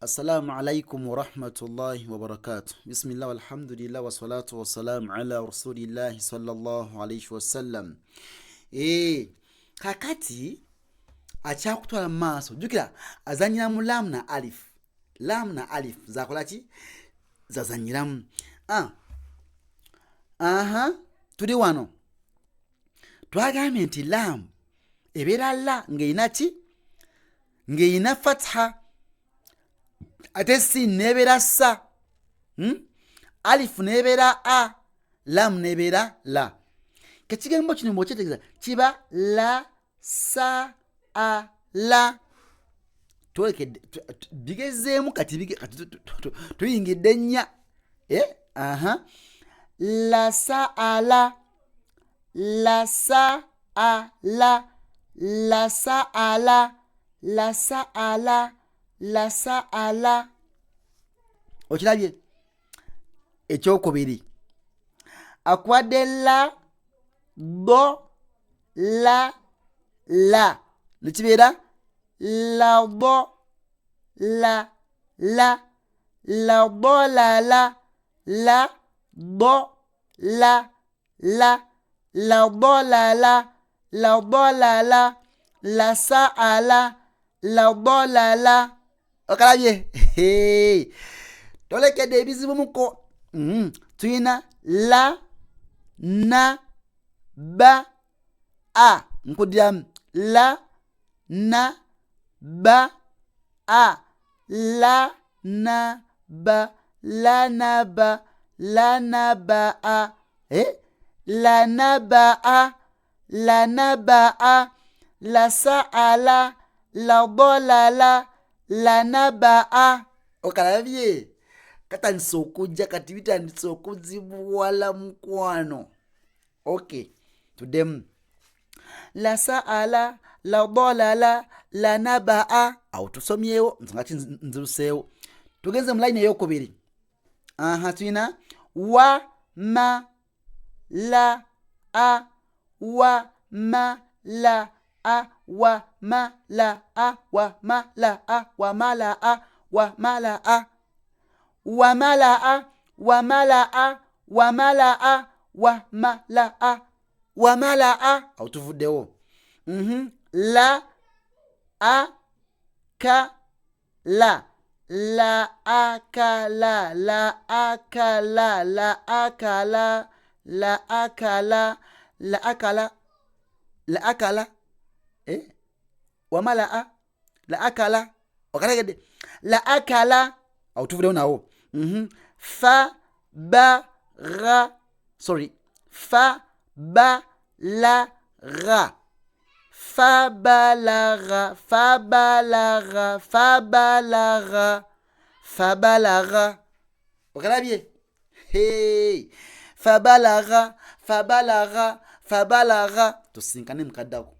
Assalamu alaikum wa rahmatullahi wa barakatuh. Bismillah walhamdulillah wa salatu wa salam ala rasulillahi sallallahu alaihi wa sallam. Kakati akyakutwala mu maaso jjukira azanyiramu laamu na alif. Laamu na alif zakola ki? Zazanyiramu. Tuli wano twagambye nti laamu ebeera la ng'erina ki? Ng'erina fatha ate sin nebeera sa, alifu nebeera a, lam nebeera la. Kekigambo kino bw'okyetegereza kiba la sa a la. Twolekedde bigezeemu kati tuyingidde nnya. La sa a la, la sa a la, la sa a la, la sa a la, la sa a la. Okirabye? Ekyokubiri akuwadde la, bo, la, la nekibeera la bo la la, la bo la la, la bo la la, la bo la la, la bo la la, la sa a la, la bo la la. Okalabye? Tolekedde ebizibu muko. Tuyina la, na, ba, a. Nkudiramu la, na, ba, a. La, na, ba, la, na, ba, la, na, ba, a. La, na, ba, a, la, na, ba, a. La sa a la, la bo la la, la na ba a. Okalabye? Katandise okujja kati bitandise okuzibuwala mukwano. Tuddemu. La sa a la, la bo la la, la na ba a. Awo tusomyewo nsonga ki nziruseewo. Tugenze mu layini ey'okubiri. Tuyina wa ma la a, wa ma la a, wa ma la a, wa ma la a, wa ma la a, wa ma la a, wa ma la a, wa ma la a, wa ma la a, wa ma la a, wa ma la a. Awo tuvuddewo. La a ka la, la a ka la, la a ka la, la a ka la, la a ka la, la a ka la, la a ka la. Wamala la akala. Okategedde? La akala. Awo tuvudewo nawo. Fa ba ra, sorry, fa ba la ra, fa ba la ra, fa ba la ra, fa ba la ra, fa ba la ra. Okalabye? Fa ba la ra, fa ba la ra, fa ba la ra. Tusinkane mukaddako.